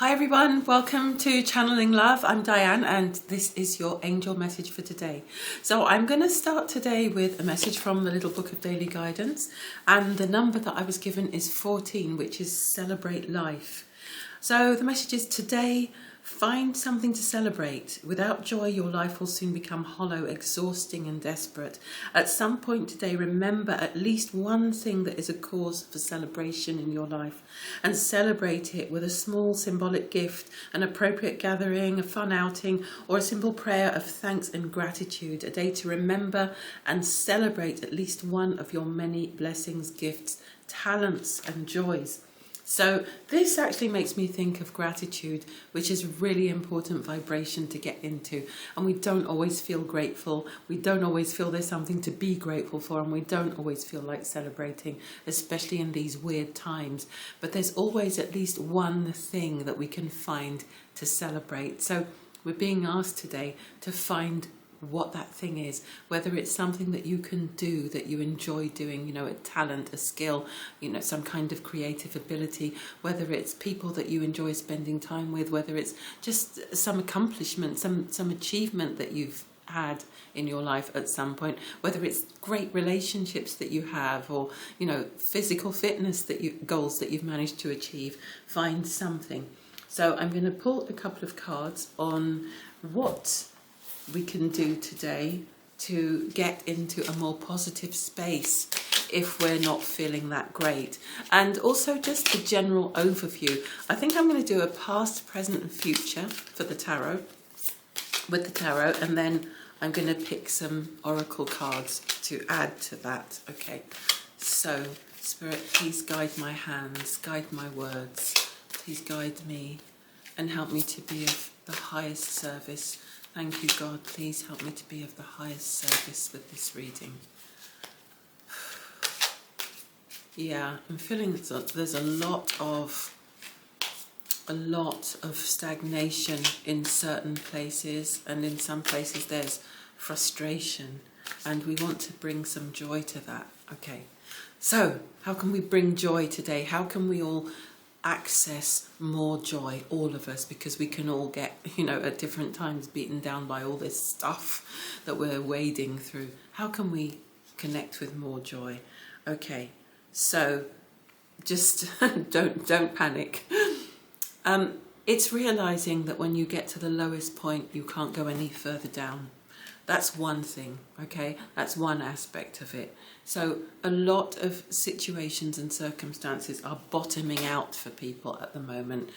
Hi everyone, welcome to Channeling Love. I'm Diane and this is your angel message for today. So I'm going to start today with a message from the Little Book of Daily Guidance, and the number that I was given is 14, which is celebrate life. So the message is today, find something to celebrate. Without joy, your life will soon become hollow, exhausting and desperate. At some point today, remember at least one thing that is a cause for celebration in your life, and celebrate it with a small symbolic gift, an appropriate gathering, a fun outing, or a simple prayer of thanks and gratitude. A day to remember and celebrate at least one of your many blessings, gifts, talents and joys. So this actually makes me think of gratitude, which is a really important vibration to get into. And we don't always feel grateful. We don't always feel there's something to be grateful for. And we don't always feel like celebrating, especially in these weird times. But there's always at least one thing that we can find to celebrate. So we're being asked today to find what that thing is, whether it's something that you can do that you enjoy doing, you know, a talent, a skill, you know, some kind of creative ability, whether it's people that you enjoy spending time with, whether it's just some accomplishment, some achievement that you've had in your life at some point, whether it's great relationships that you have, or you know, physical fitness goals that you've managed to achieve. Find something. So I'm going to pull a couple of cards on what we can do today to get into a more positive space if we're not feeling that great, and also just a general overview. I think I'm going to do a past, present and future for the tarot, with the tarot, and then I'm going to pick some oracle cards to add to that. Okay, so Spirit, please guide my hands, guide my words, please guide me and help me to be of the highest service. Thank you, God. Please help me to be of the highest service with this reading. Yeah, I'm feeling there's a lot of stagnation in certain places, and in some places there's frustration, and we want to bring some joy to that. Okay, so how can we bring joy today? How can we all access more joy, all of us, because we can all get, you know, at different times beaten down by all this stuff that we're wading through. How can we connect with more joy? Okay, so just don't panic. It's realizing that when you get to the lowest point, you can't go any further down. That's one thing, okay? That's one aspect of it. So a lot of situations and circumstances are bottoming out for people at the moment,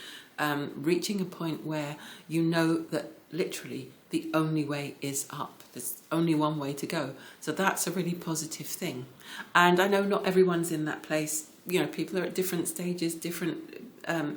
reaching a point where you know that literally the only way is up. There's only one way to go. So that's a really positive thing. And I know not everyone's in that place. You know, people are at different stages, different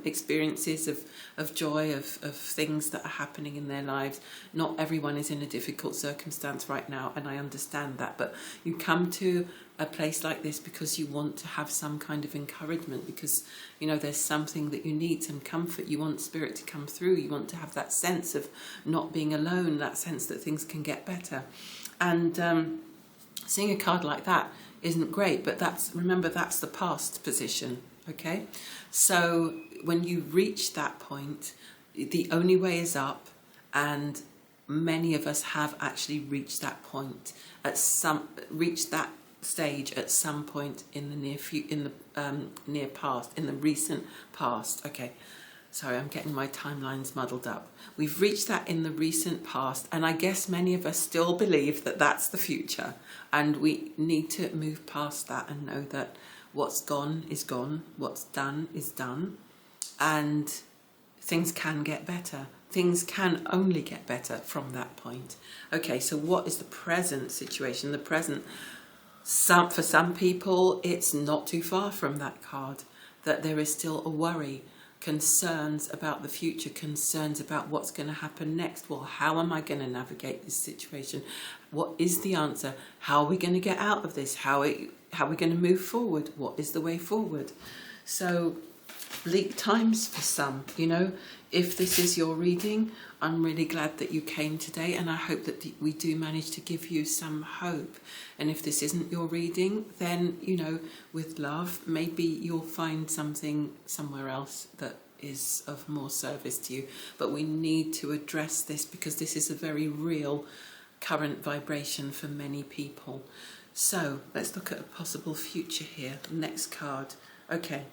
experiences of joy, of things that are happening in their lives. Not everyone is in a difficult circumstance right now, and I understand that. But you come to a place like this because you want to have some kind of encouragement, because, you know, there's something that you need, some comfort. You want spirit to come through. You want to have that sense of not being alone, that sense that things can get better. And seeing a card like that isn't great, but remember that's the past position. Okay, so when you reach that point, the only way is up, and many of us have actually reached that point reached that stage at some point in the near past, in the recent past. Okay, sorry, I'm getting my timelines muddled up. We've reached that in the recent past, and I guess many of us still believe that that's the future, and we need to move past that and know that what's gone is gone, what's done is done, and things can get better. Things can only get better from that point. Okay, so what is the present situation? The present, for some people, it's not too far from that card, that there is still a worry, concerns about the future, concerns about what's going to happen next. Well, how am I going to navigate this situation? What is the answer? How are we going to get out of this? How are we going to move forward? What is the way forward? So bleak times for some, you know. If this is your reading, I'm really glad that you came today, and I hope that we do manage to give you some hope. And if this isn't your reading, then, you know, with love, maybe you'll find something somewhere else that is of more service to you. But we need to address this because this is a very real current vibration for many people. So let's look at a possible future here. Next card. Okay.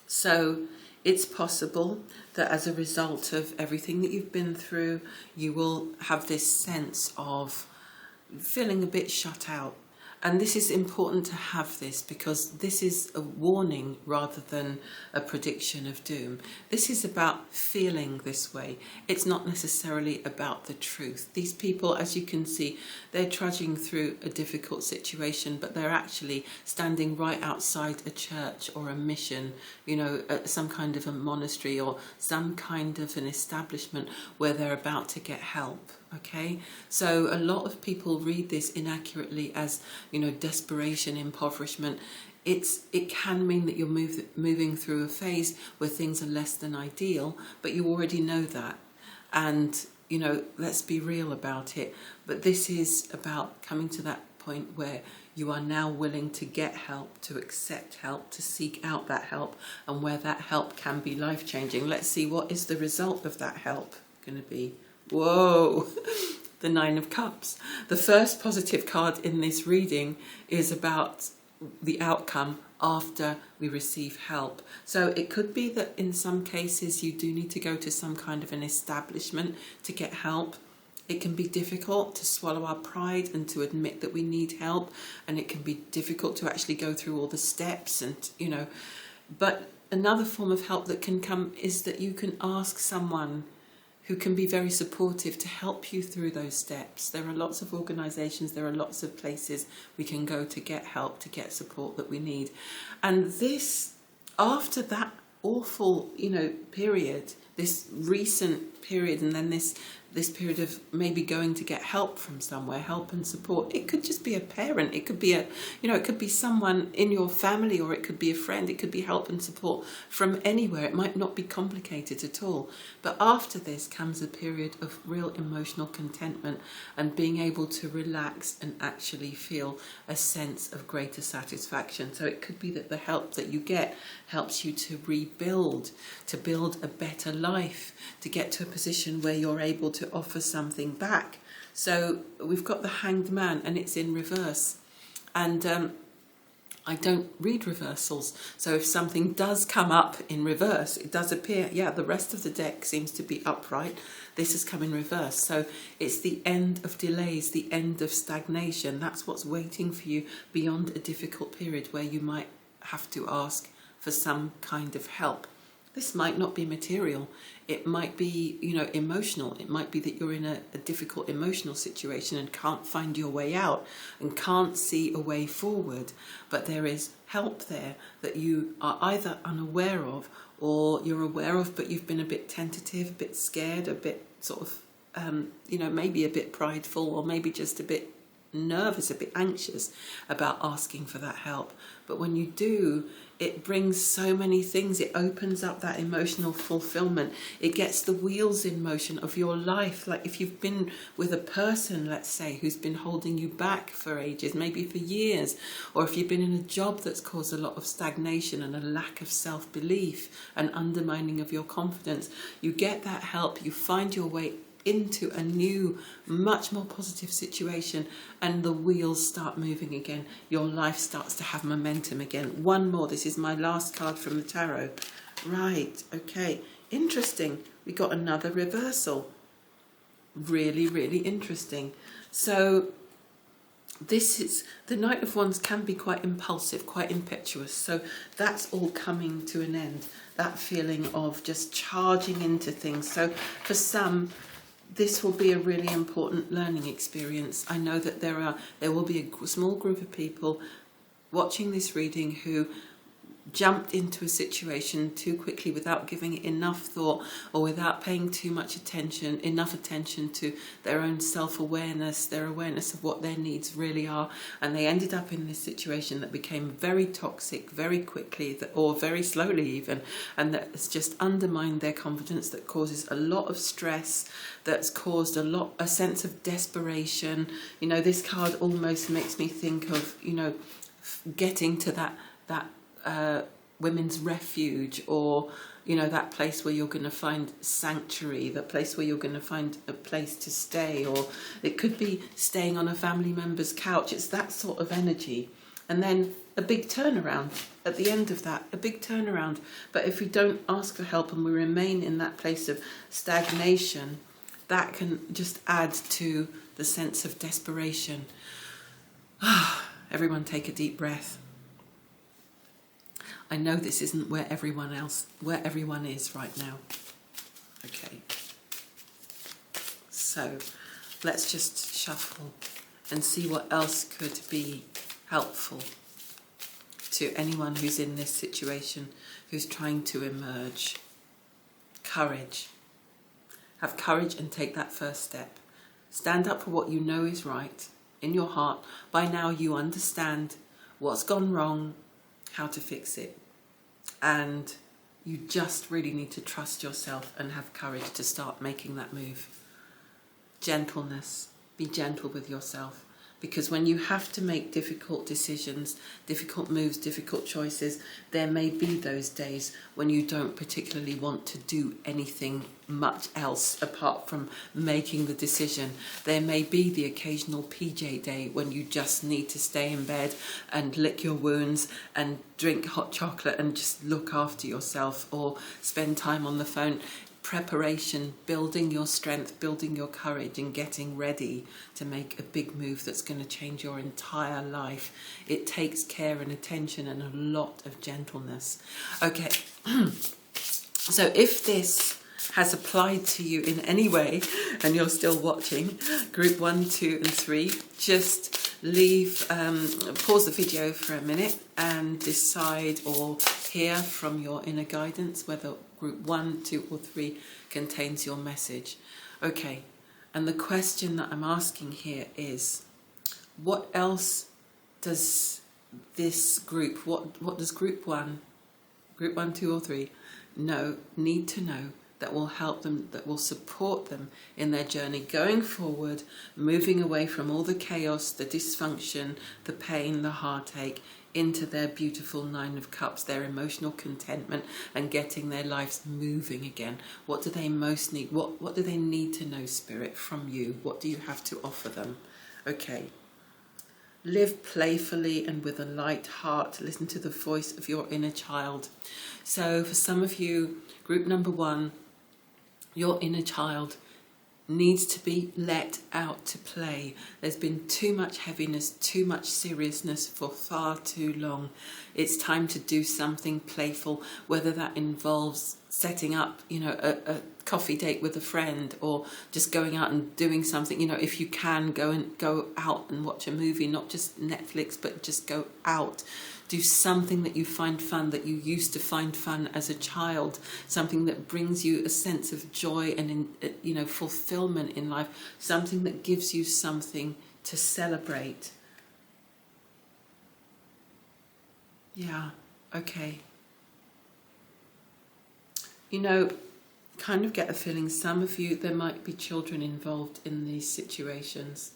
So it's possible that as a result of everything that you've been through, you will have this sense of feeling a bit shut out. And this is important to have this because this is a warning rather than a prediction of doom. This is about feeling this way. It's not necessarily about the truth. These people, as you can see, they're trudging through a difficult situation, but they're actually standing right outside a church or a mission, you know, some kind of a monastery or some kind of an establishment where they're about to get help. Okay, so a lot of people read this inaccurately as, you know, desperation, impoverishment. It can mean that you're moving through a phase where things are less than ideal, but you already know that. And, you know, let's be real about it. But this is about coming to that point where you are now willing to get help, to accept help, to seek out that help, and where that help can be life-changing. Let's see, what is the result of that help going to be? Whoa, the Nine of Cups. The first positive card in this reading is about the outcome after we receive help. So it could be that in some cases you do need to go to some kind of an establishment to get help. It can be difficult to swallow our pride and to admit that we need help, and it can be difficult to actually go through all the steps and, you know, but another form of help that can come is that you can ask someone who can be very supportive to help you through those steps. There are lots of organisations, there are lots of places we can go to get help, to get support that we need. And this, after that awful, you know, period, this recent period, and then this period of maybe going to get help from somewhere, help and support. It could just be a parent, it could be it could be someone in your family, or it could be a friend, it could be help and support from anywhere. It might not be complicated at all. But after this comes a period of real emotional contentment and being able to relax and actually feel a sense of greater satisfaction. So it could be that the help that you get helps you to rebuild, to build a better life, to get to a position where you're able to offer something back. So we've got the Hanged Man, and it's in reverse. And I don't read reversals, so if something does come up in reverse, it does appear, yeah, the rest of the deck seems to be upright. This has come in reverse. So it's the end of delays, the end of stagnation. That's what's waiting for you beyond a difficult period where you might have to ask for some kind of help. This might not be material. It might be, you know, emotional. It might be that you're in a difficult emotional situation and can't find your way out and can't see a way forward. But there is help there that you are either unaware of, or you're aware of, but you've been a bit tentative, a bit scared, a bit sort of, maybe a bit prideful, or maybe just a bit nervous, a bit anxious about asking for that help. But when you do, it brings so many things. It opens up that emotional fulfillment. It gets the wheels in motion of your life. Like if you've been with a person, let's say, who's been holding you back for ages, maybe for years, or if you've been in a job that's caused a lot of stagnation and a lack of self-belief and undermining of your confidence, you get that help, you find your way into a new, much more positive situation, and the wheels start moving again. Your life starts to have momentum again. One more. This is my last card from the tarot. Right, okay. Interesting. We got another reversal. Really, really interesting. So this is, the Knight of Wands can be quite impulsive, quite impetuous. So that's all coming to an end. That feeling of just charging into things. So for some, this will be a really important learning experience. I know that there will be a small group of people watching this reading who jumped into a situation too quickly without giving it enough thought, or without paying too much attention, enough attention to their own self-awareness, their awareness of what their needs really are, and they ended up in this situation that became very toxic very quickly, or very slowly even, and that has just undermined their confidence, that causes a lot of stress, that's caused a sense of desperation. You know, this card almost makes me think of, you know, getting to that women's refuge, or that place where you're going to find sanctuary, that place where you're going to find a place to stay, or it could be staying on a family member's couch. It's that sort of energy. And then a big turnaround at the end of that, a big turnaround. But if we don't ask for help and we remain in that place of stagnation, that can just add to the sense of desperation. Everyone take a deep breath. I know this isn't where everyone is right now. Okay. So let's just shuffle and see what else could be helpful to anyone who's in this situation, who's trying to emerge. Courage. Have courage and take that first step. Stand up for what you know is right in your heart. By now you understand what's gone wrong, how to fix it. And you just really need to trust yourself and have courage to start making that move. Gentleness. Be gentle with yourself. Because when you have to make difficult decisions, difficult moves, difficult choices, there may be those days when you don't particularly want to do anything much else apart from making the decision. There may be the occasional PJ day when you just need to stay in bed and lick your wounds and drink hot chocolate and just look after yourself, or spend time on the phone. Preparation, building your strength, building your courage, and getting ready to make a big move that's going to change your entire life. It takes care and attention and a lot of gentleness. Okay, so if this has applied to you in any way and you're still watching, group 1, 2 and 3, just pause the video for a minute and decide or hear from your inner guidance whether group 1, 2 or 3 contains your message. Okay, and the question that I'm asking here is, what else does this group, what does group 1, 2 or 3 need to know that will help them, that will support them in their journey going forward, moving away from all the chaos, the dysfunction, the pain, the heartache, into their beautiful 9 of Cups, their emotional contentment, and getting their lives moving again? What do they most need? What do they need to know, Spirit, from you? What do you have to offer them? Okay. Live playfully and with a light heart. Listen to the voice of your inner child. So for some of you, group number 1, your inner child needs to be let out to play. There's been too much heaviness, too much seriousness for far too long. It's time to do something playful, whether that involves setting up, a coffee date with a friend, or just going out and doing something. If you can, go out and watch a movie, not just Netflix, but just go out. Do something that you find fun, that you used to find fun as a child, something that brings you a sense of joy and fulfillment in life, something that gives you something to celebrate. Yeah, okay. Kind of get a feeling, some of you, there might be children involved in these situations,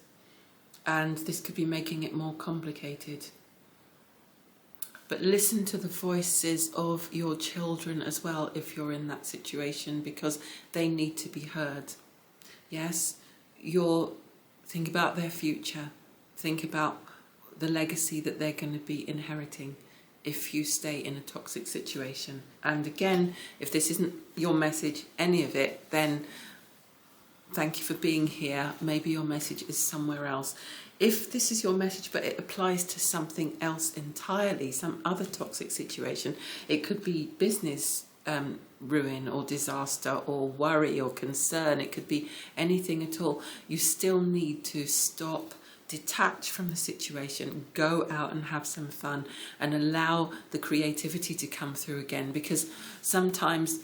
and this could be making it more complicated. But listen to the voices of your children as well if you're in that situation, because they need to be heard. Yes, think about their future. Think about the legacy that they're going to be inheriting if you stay in a toxic situation. And again, if this isn't your message, any of it, then thank you for being here. Maybe your message is somewhere else. If this is your message, but it applies to something else entirely, some other toxic situation, it could be business ruin or disaster or worry or concern. It could be anything at all. You still need to stop, detach from the situation, go out and have some fun, and allow the creativity to come through again, because sometimes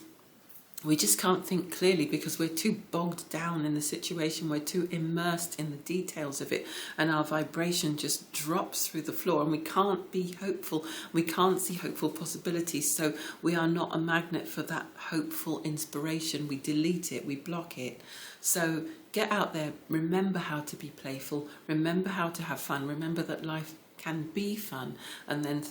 we just can't think clearly because we're too bogged down in the situation, we're too immersed in the details of it, and our vibration just drops through the floor, and we can't be hopeful, we can't see hopeful possibilities, so we are not a magnet for that hopeful inspiration. We delete it, we block it. So get out there, remember how to be playful, remember how to have fun, remember that life can be fun, and then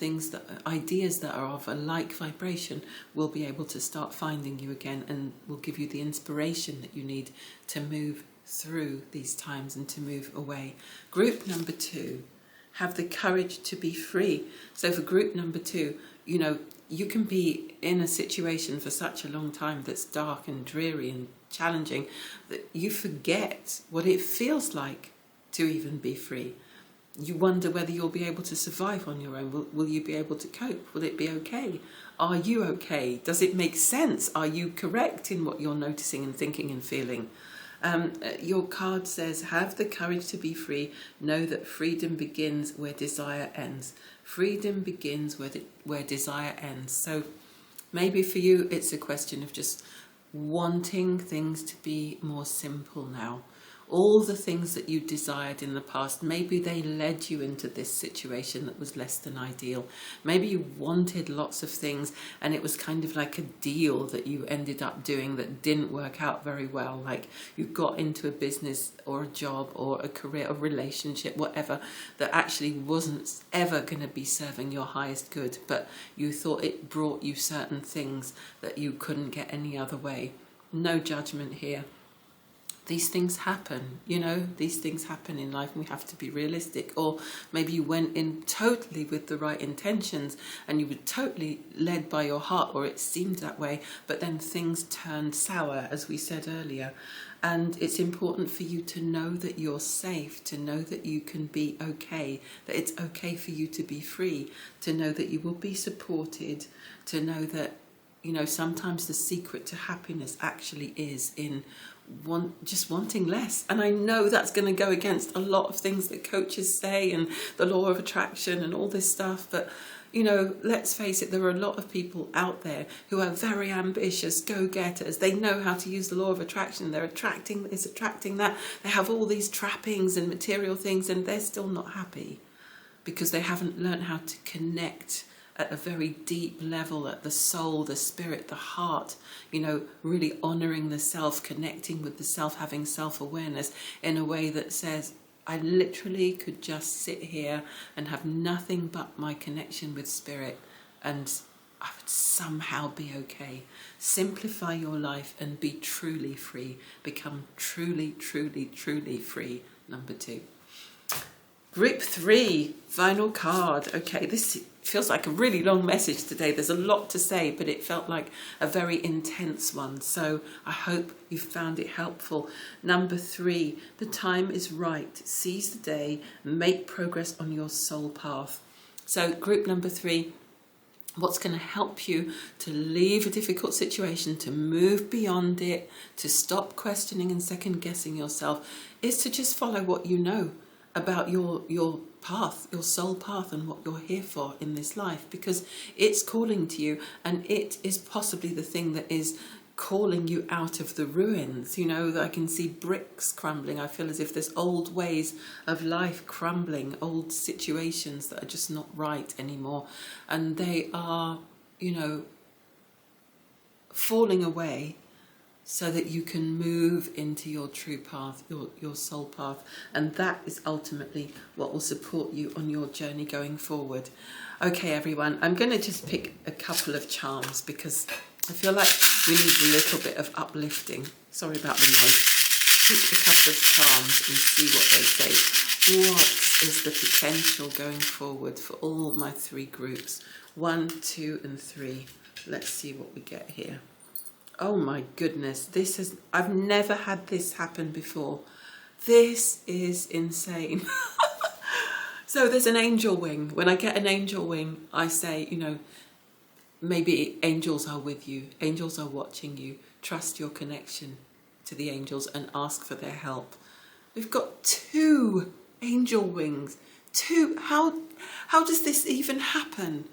ideas that are of a like vibration will be able to start finding you again, and will give you the inspiration that you need to move through these times and to move away. Group number 2, have the courage to be free. So for group number 2, you can be in a situation for such a long time that's dark and dreary and challenging that you forget what it feels like to even be free. You wonder whether you'll be able to survive on your own. Will you be able to cope? Will it be okay? Are you okay? Does it make sense? Are you correct in what you're noticing and thinking and feeling? Your card says, have the courage to be free. Know that freedom begins where desire ends. Freedom begins where desire ends. So maybe for you, it's a question of just wanting things to be more simple now. All the things that you desired in the past, maybe they led you into this situation that was less than ideal. Maybe you wanted lots of things and it was kind of like a deal that you ended up doing that didn't work out very well. Like you got into a business or a job or a career or relationship, whatever, that actually wasn't ever going to be serving your highest good, but you thought it brought you certain things that you couldn't get any other way. No judgment here. These things happen, these things happen in life, and we have to be realistic. Or maybe you went in totally with the right intentions and you were totally led by your heart, or it seemed that way, but then things turned sour, as we said earlier. And it's important for you to know that you're safe, to know that you can be okay, that it's okay for you to be free, to know that you will be supported, to know that, sometimes the secret to happiness actually is in just wanting less. And I know that's going to go against a lot of things that coaches say and the law of attraction and all this stuff, but let's face it, there are a lot of people out there who are very ambitious go-getters. They know how to use the law of attraction. They're attracting this, attracting that. They have all these trappings and material things, and they're still not happy because they haven't learned how to connect at a very deep level, at the soul, the spirit, the heart, really honouring the self, connecting with the self, having self-awareness in a way that says, I literally could just sit here and have nothing but my connection with spirit and I would somehow be okay. Simplify your life and be truly free. Become truly, truly, truly free. Number 2. Group 3, final card. Okay, this feels like a really long message today. There's a lot to say, but it felt like a very intense one. So I hope you found it helpful. Number 3, the time is right. Seize the day, make progress on your soul path. So group number 3, what's going to help you to leave a difficult situation, to move beyond it, to stop questioning and second guessing yourself, is to just follow what you know about your path, your soul path, and what you're here for in this life, because it's calling to you, and it is possibly the thing that is calling you out of the ruins. I can see bricks crumbling. I feel as if there's old ways of life crumbling, old situations that are just not right anymore, and they are, falling away, so that you can move into your true path, your soul path. And that is ultimately what will support you on your journey going forward. Okay, everyone, I'm going to just pick a couple of charms because I feel like we need a little bit of uplifting. Sorry about the noise. Pick a couple of charms and see what they say. What is the potential going forward for all my 3 groups? 1, 2, and 3. Let's see what we get here. Oh my goodness, I've never had this happen before. This is insane. So there's an angel wing. When I get an angel wing, I say, maybe angels are with you. Angels are watching you. Trust your connection to the angels and ask for their help. We've got 2 angel wings. 2, how does this even happen?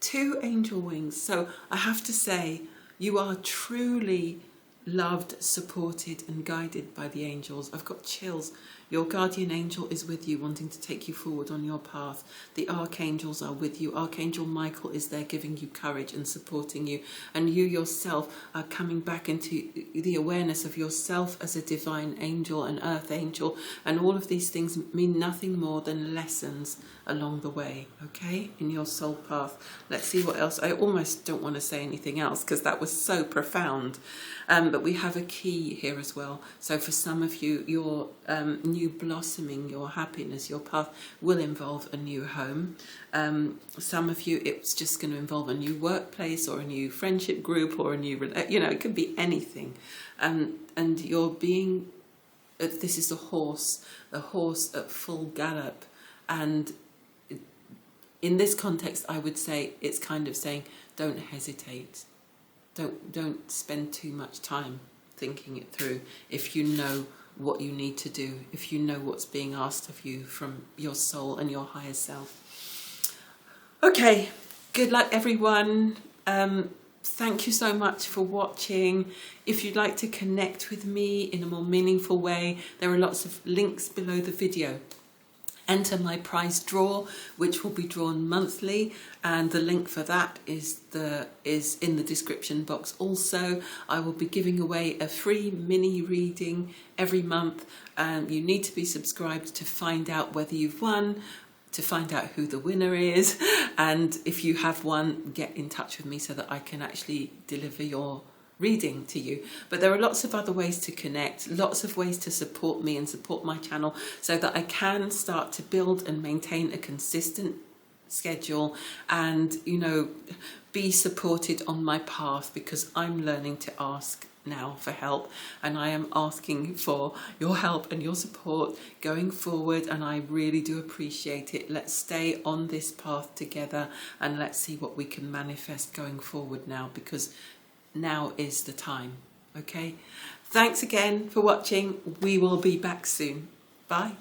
2 angel wings. So I have to say, you are truly loved, supported and guided by the angels. I've got chills. Your guardian angel is with you, wanting to take you forward on your path. The archangels are with you. Archangel Michael is there giving you courage and supporting you. And you yourself are coming back into the awareness of yourself as a divine angel, an earth angel. And all of these things mean nothing more than lessons along the way, okay, in your soul path. Let's see what else. I almost don't want to say anything else because that was so profound. But we have a key here as well. So for some of you, your new blossoming, your happiness, your path will involve a new home. Some of you, it's just going to involve a new workplace or a new friendship group or a new, it could be anything. And you're being, this is a horse at full gallop. And in this context, I would say it's kind of saying, don't hesitate. Don't spend too much time thinking it through. If you know what you need to do, if you know what's being asked of you from your soul and your higher self. Okay, good luck everyone. Thank you so much for watching. If you'd like to connect with me in a more meaningful way, there are lots of links below the video. Enter my prize draw, which will be drawn monthly, and the link for that is in the description box. Also, I will be giving away a free mini reading every month, and you need to be subscribed to find out whether you've won, to find out who the winner is, and if you have won, get in touch with me so that I can actually deliver your reading to you. But there are lots of other ways to connect, lots of ways to support me and support my channel so that I can start to build and maintain a consistent schedule and, be supported on my path, because I'm learning to ask now for help, and I am asking for your help and your support going forward, and I really do appreciate it. Let's stay on this path together and let's see what we can manifest going forward now, because now is the time. Okay, thanks again for watching. We will be back soon. Bye.